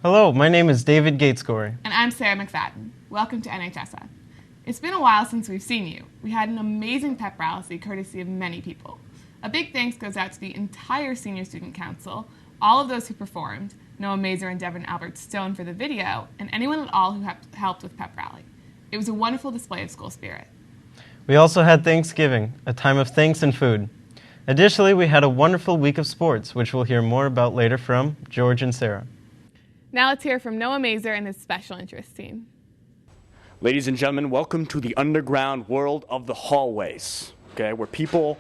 Hello, my name is David Gatesgory. And I'm Sarah McFadden. Welcome to NHSF. It's been a while since we've seen you. We had an amazing pep rally courtesy of many people. A big thanks goes out to the entire Senior Student Council, all of those who performed, Noah Mazer and Devin Albert Stone for the video, and anyone at all who helped with pep rally. It was a wonderful display of school spirit. We also had Thanksgiving, a time of thanks and food. Additionally, we had a wonderful week of sports, which we'll hear more about later from George and Sarah. Now let's hear from Noah Mazer and his special interest team. Ladies and gentlemen, welcome to the underground world of the hallways, okay, where people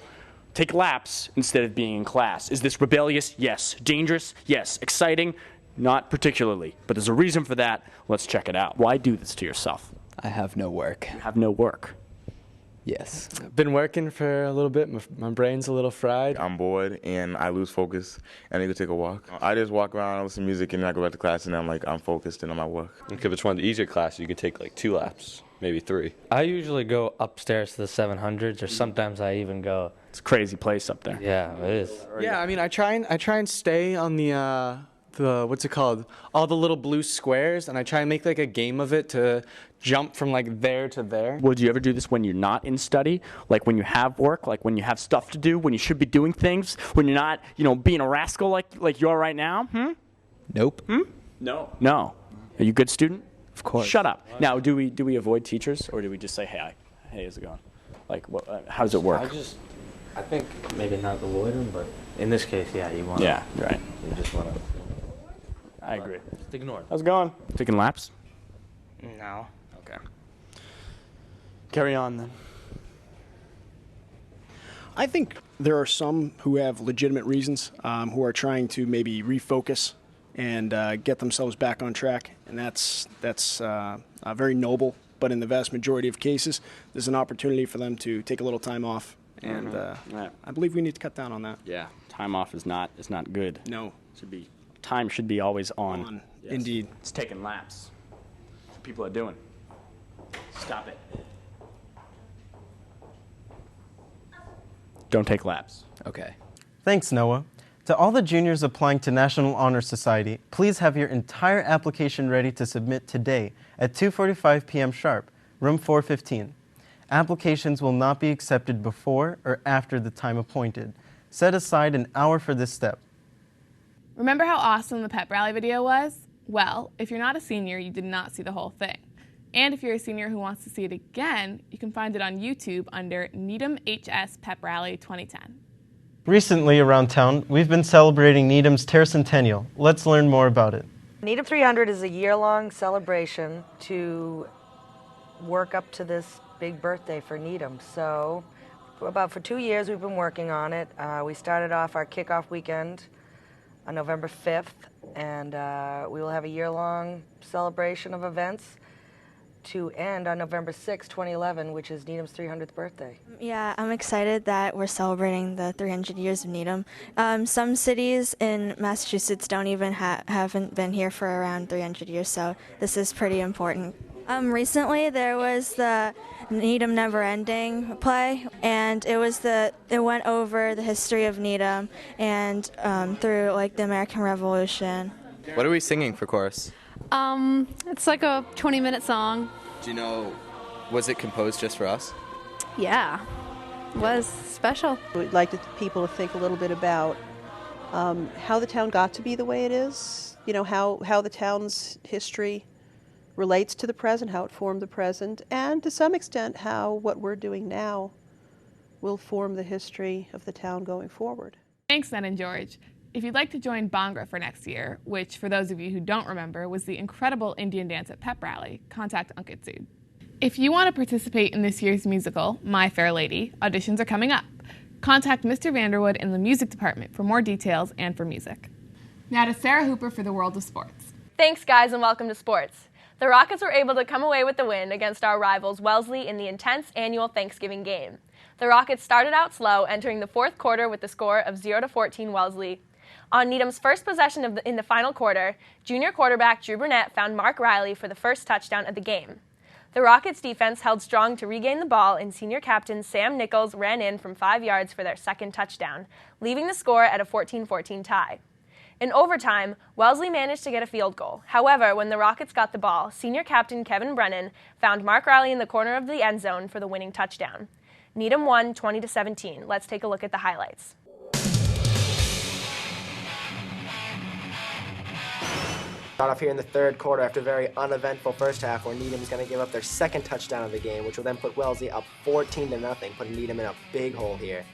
take laps instead of being in class. Is this rebellious? Yes. Dangerous? Yes. Exciting? Not particularly. But there's a reason for that. Let's check it out. Why do this to yourself? I have no work. You have no work. Yes. I've been working for a little bit. My brain's a little fried. I'm bored and I lose focus and I need to take a walk. I just walk around, I listen to music, and then I go back to class and I'm focused and on my work. If it's one of the easier classes, you can take like 2 laps, maybe 3. I usually go upstairs to the 700s, or sometimes I even go. It's a crazy place up there. Yeah, it is. Yeah, I mean, I try and stay on the what's it called? All the little blue squares, and I try and make like a game of it to jump from like there to there. Would you ever do this when you're not in study? Like when you have work, like when you have stuff to do, when you should be doing things, when you're not, being a rascal like you are right now? Nope. No. No. Are you a good student? Of course. Shut up. Now, do we avoid teachers, or do we just say, hey, how's it going? Like, how does it work? I think maybe not avoid them, but in this case, yeah, you want. Yeah, right. You just want to. I agree. Just ignore. How's it going? Taking laps? No. Okay. Carry on then. I think there are some who have legitimate reasons, who are trying to maybe refocus and get themselves back on track, and that's very noble. But in the vast majority of cases, there's an opportunity for them to take a little time off, and I believe we need to cut down on that. Yeah, time off is not good. No, Time should be always on. Yes. Indeed. It's taking laps. That's what people are doing. Stop it. Don't take laps. Okay. Thanks, Noah. To all the juniors applying to National Honor Society, please have your entire application ready to submit today at 2:45 p.m. sharp, room 415. Applications will not be accepted before or after the time appointed. Set aside an hour for this step. Remember how awesome the pep rally video was? Well, if you're not a senior, you did not see the whole thing. And if you're a senior who wants to see it again, you can find it on YouTube under Needham HS Pep Rally 2010. Recently around town, we've been celebrating Needham's tercentennial. Let's learn more about it. Needham 300 is a year-long celebration to work up to this big birthday for Needham. So for 2 years we've been working on it. We started off our kickoff weekend on November 5th, and we will have a year-long celebration of events to end on November 6, 2011, which is Needham's 300th birthday. Yeah, I'm excited that we're celebrating the 300 years of Needham. Some cities in Massachusetts don't even haven't been here for around 300 years, so this is pretty important. Recently there was the Needham Never Ending play, and it went over the history of Needham and through like the American Revolution. What are we singing for chorus? It's like a 20-minute song. Do you know, was it composed just for us? Yeah, it was special. We'd like people to think a little bit about how the town got to be the way it is, how the town's history relates to the present, how it formed the present, and to some extent how what we're doing now will form the history of the town going forward. Thanks, Ned and George. If you'd like to join Bhangra for next year, which for those of you who don't remember was the incredible Indian dance at Pep Rally, contact Ankit Sood. If you want to participate in this year's musical, My Fair Lady, auditions are coming up. Contact Mr. Vanderwood in the music department for more details and for music. Now to Sarah Hooper for the world of sports. Thanks, guys, and welcome to sports. The Rockets were able to come away with the win against our rivals Wellesley in the intense annual Thanksgiving game. The Rockets started out slow, entering the fourth quarter with the score of 0-14 Wellesley. On Needham's first possession in the final quarter, junior quarterback Drew Burnett found Mark Riley for the first touchdown of the game. The Rockets' defense held strong to regain the ball, and senior captain Sam Nichols ran in from 5 yards for their second touchdown, leaving the score at a 14-14 tie. In overtime, Wellesley managed to get a field goal. However, when the Rockets got the ball, senior captain Kevin Brennan found Mark Riley in the corner of the end zone for the winning touchdown. Needham won 20-17. Let's take a look at the highlights. Start off here in the third quarter after a very uneventful first half where Needham is going to give up their second touchdown of the game, which will then put Wellesley up 14-0, putting Needham in a big hole here.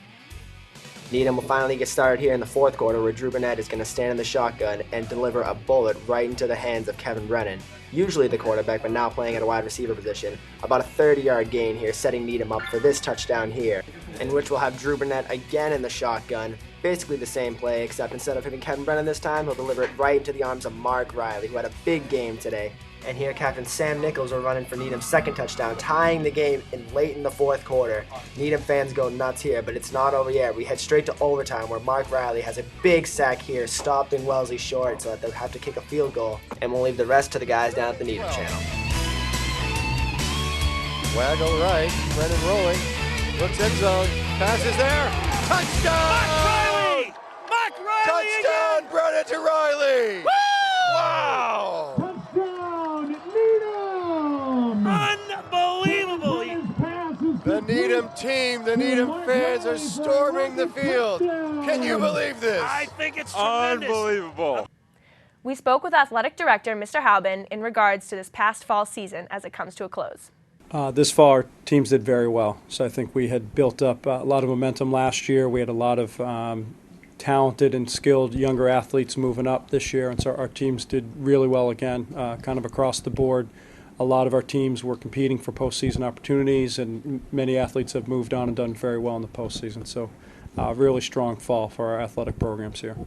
Needham will finally get started here in the fourth quarter where Drew Burnett is going to stand in the shotgun and deliver a bullet right into the hands of Kevin Brennan, usually the quarterback but now playing at a wide receiver position. About a 30-yard gain here, setting Needham up for this touchdown here, in which we'll have Drew Burnett again in the shotgun. Basically the same play, except instead of hitting Kevin Brennan this time, he'll deliver it right into the arms of Mark Riley, who had a big game today. And here Captain Sam Nichols will run in for Needham's second touchdown, tying the game late in the fourth quarter. Needham fans go nuts here, but it's not over yet. We head straight to overtime where Mark Riley has a big sack here, stopping Wellesley short so that they'll have to kick a field goal. And we'll leave the rest to the guys down at the Needham channel. Waggle right, Brennan rolling, looks end zone, pass is there, touchdown! Mark Riley touchdown, again. Brennan to Riley! Woo! Wow! Unbelievable! The Needham team, the Needham fans are storming the field. Can you believe this? I think it's tremendous. Unbelievable. We spoke with Athletic Director Mr. Halbin in regards to this past fall season as it comes to a close. This fall, our teams did very well. So I think we had built up a lot of momentum last year. We had a lot of talented and skilled younger athletes moving up this year, and so our teams did really well again, kind of across the board. A lot of our teams were competing for postseason opportunities, and many athletes have moved on and done very well in the postseason. So really strong fall for our athletic programs here.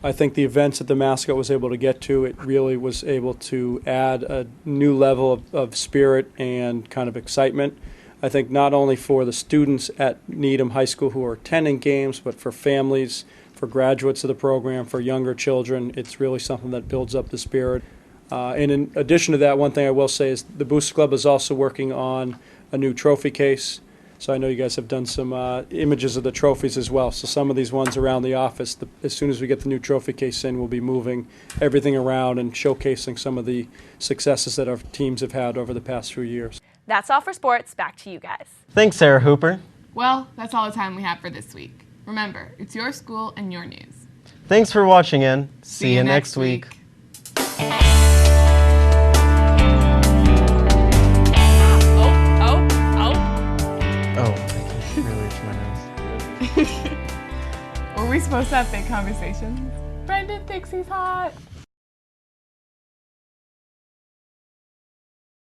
I think the events that the mascot was able to get to, it really was able to add a new level of spirit and kind of excitement. I think not only for the students at Needham High School who are attending games, but for families, for graduates of the program, for younger children. It's really something that builds up the spirit. And in addition to that, one thing I will say is the Booster Club is also working on a new trophy case. So I know you guys have done some images of the trophies as well. So some of these ones around the office, as soon as we get the new trophy case in, we'll be moving everything around and showcasing some of the successes that our teams have had over the past few years. That's all for sports. Back to you guys. Thanks, Sarah Hooper. Well, that's all the time we have for this week. Remember, it's your school and your news. Thanks for watching, and see you next week. Were we supposed to have big conversations? Brendan thinks he's hot.